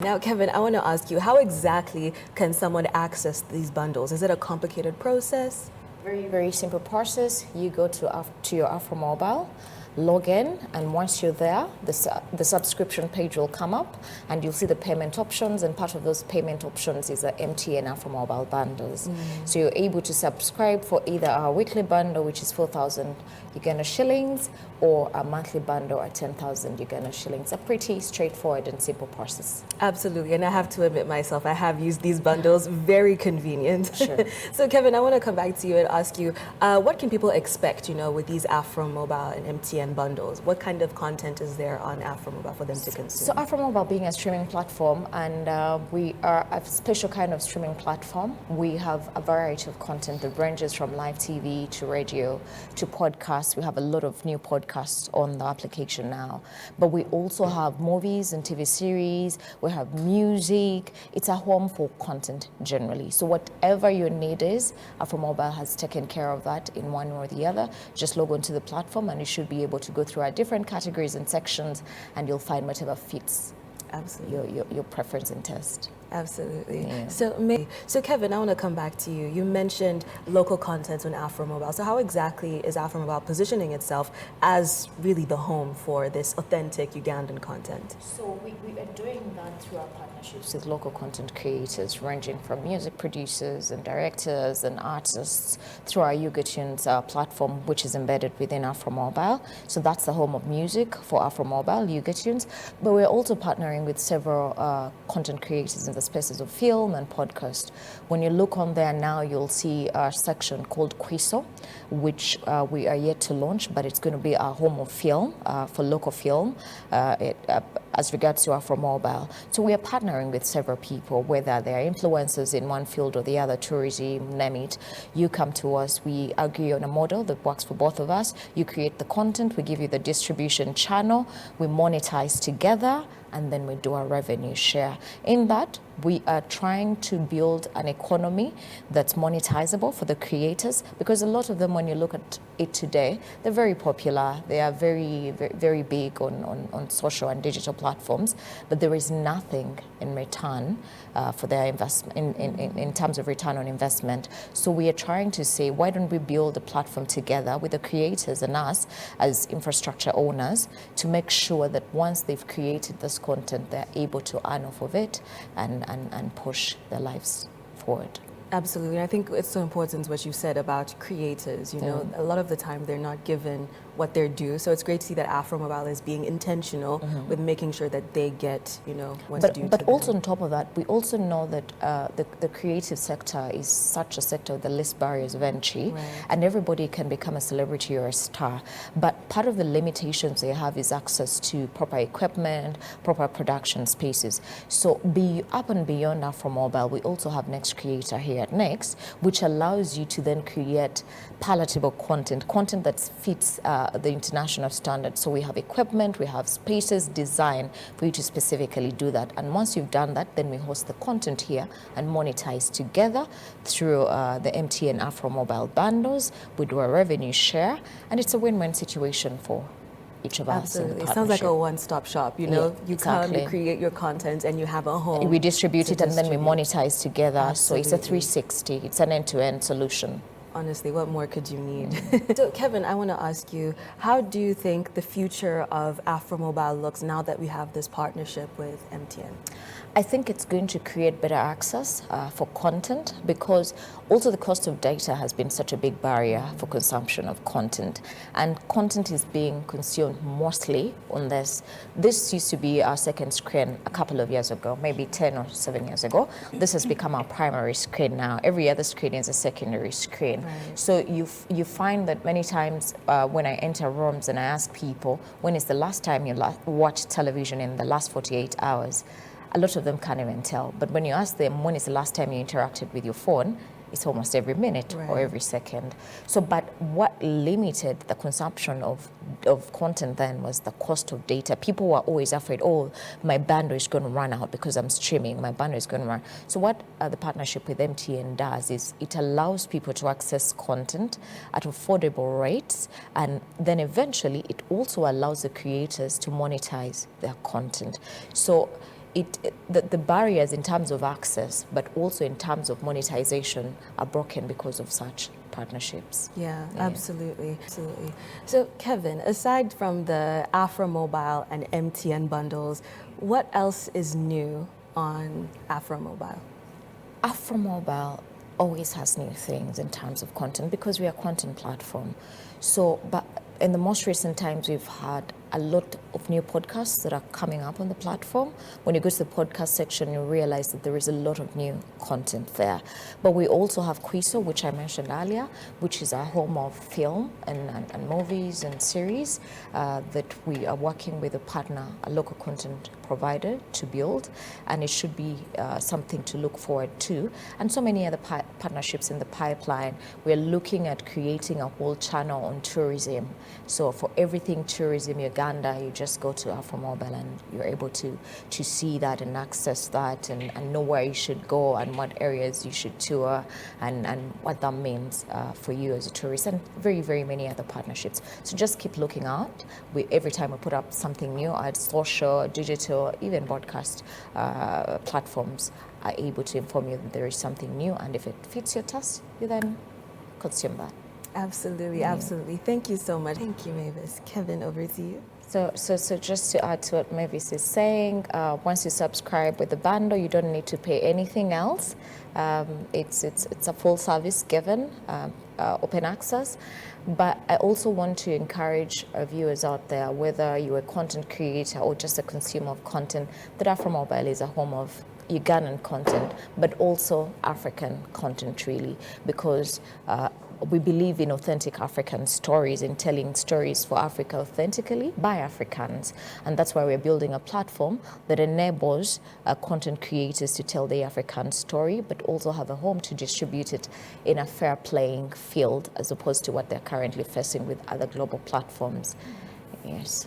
Now, Kevin, I want to ask you, how exactly can someone access these bundles? Is it a complicated process? Very simple process. You go to your Afromobile, log in, and once you're there, the subscription page will come up, and you'll see the payment options, and part of those payment options is the MTN Afromobile bundles. So you're able to subscribe for either our weekly bundle, which is 4,000 Uganda shillings, or a monthly bundle at 10,000 Uganda shillings. A pretty straightforward and simple process. Absolutely, and I have to admit myself, I have used these bundles, very convenient. Sure. So Kevin, I want to come back to you and ask you, what can people expect, with these Afromobile and MTN bundles? What kind of content is there on Afromobile for them to consume? So Afromobile being a streaming platform, and we are a special kind of streaming platform. We have a variety of content that ranges from live TV to radio to podcasts. We have a lot of new podcasts on the application now. But we also have movies and TV series. We have music. It's a home for content generally. So whatever your need is, Afromobile has taken care of that in one or the other. Just log onto the platform and you should be able to go through our different categories and sections, and you'll find whatever fits your preference and taste. Absolutely. Yeah. So Kevin, I want to come back to you. You mentioned local content on Afromobile. So how exactly is Afromobile positioning itself as really the home for this authentic Ugandan content? So we are doing that through our partnerships with local content creators, ranging from music producers and directors and artists, through our YouGetTunes platform, which is embedded within Afromobile. So that's the home of music for Afromobile, YouGetTunes. But we're also partnering with several content creators in the spaces of film and podcast. When you look on there now, you'll see a section called Quiso, which we are yet to launch, but it's going to be our home of film for local film as regards to Afromobile. So we are partnering with several people, whether they are influencers in one field or the other, tourism, name it. You come to us, we agree on a model that works for both of us. You create the content, we give you the distribution channel, we monetize together, and then we do a revenue share. In that, we are trying to build an economy that's monetizable for the creators, because a lot of them, when you look at it today, they're very popular. They are very big on social and digital platforms, but there is nothing in return for their investment, in terms of return on investment. So we are trying to say, why don't we build a platform together with the creators and us as infrastructure owners to make sure that once they've created this content, they're able to earn off of it and push their lives forward. Absolutely. I think it's so important what you said about creators. A lot of the time they're not given what they're due. So it's great to see that Afromobile is being intentional with making sure that they get, what's due to them. But also on top of that, we also know that the creative sector is such a sector with the least barriers of entry, and everybody can become a celebrity or a star. But part of the limitations they have is access to proper equipment, proper production spaces. So up and beyond Afromobile, we also have Next Creator here at Next, which allows you to then create palatable content that fits the international standards. So we have equipment, we have spaces, design for you to specifically do that. And once you've done that, then we host the content here and monetize together through the MTN Afromobile bundles. We do a revenue share, and it's a win-win situation for each of us. Absolutely. It sounds like a one-stop shop. You come, you create your content, and you have a home. We distribute it, and then we monetize together. Absolutely. So it's a 360. It's an end-to-end solution. Honestly, what more could you need? So, Kevin, I want to ask you, how do you think the future of Afromobile looks now that we have this partnership with MTN? I think it's going to create better access for content, because also the cost of data has been such a big barrier for consumption of content, and content is being consumed mostly on this. This used to be our second screen a couple of years ago, maybe 10 or 7 years ago. This has become our primary screen now. Every other screen is a secondary screen. Right. So you find that many times when I enter rooms and I ask people, when is the last time you watched television in the last 48 hours? A lot of them can't even tell. But when you ask them, when is the last time you interacted with your phone, it's almost every minute or every second. So, but what limited the consumption of content then was the cost of data. People were always afraid, oh, my bandwidth is going to run out because I'm streaming, my bandwidth is going to run. So what the partnership with MTN does is it allows people to access content at affordable rates, and then eventually it also allows the creators to monetize their content. So the barriers in terms of access, but also in terms of monetization, are broken because of such partnerships. Yeah, absolutely. Absolutely. So, Kevin, aside from the Afromobile and MTN bundles, what else is new on Afromobile? Afromobile always has new things in terms of content because we are a content platform. So, but in the most recent times, we've had a lot of new podcasts that are coming up on the platform. When you go to the podcast section, you realize that there is a lot of new content there. But we also have Quiso, which I mentioned earlier, which is our home of film and movies and series that we are working with a partner, a local content provider, to build. And it should be something to look forward to. And so many other partnerships in the pipeline. We're looking at creating a whole channel on tourism. So for everything tourism, Uganda, you just go to Afromobile and you're able to see that and access that and know where you should go and what areas you should tour and what that means for you as a tourist, and very, very many other partnerships. So just keep looking out. Every time we put up something new, at social, digital, even broadcast platforms are able to inform you that there is something new, and if it fits your taste, you then consume that. Absolutely, absolutely. Thank you so much. Thank you, Mavis. Kevin, over to you. So just to add to what Mavis is saying, once you subscribe with the bundle, you don't need to pay anything else. It's a full service given, open access. But I also want to encourage our viewers out there, whether you're a content creator or just a consumer of content, that Afromobile is a home of Ugandan content, but also African content, really, because we believe in authentic African stories, in telling stories for Africa authentically by Africans. And that's why we're building a platform that enables content creators to tell the African story, but also have a home to distribute it in a fair playing field, as opposed to what they're currently facing with other global platforms. Yes.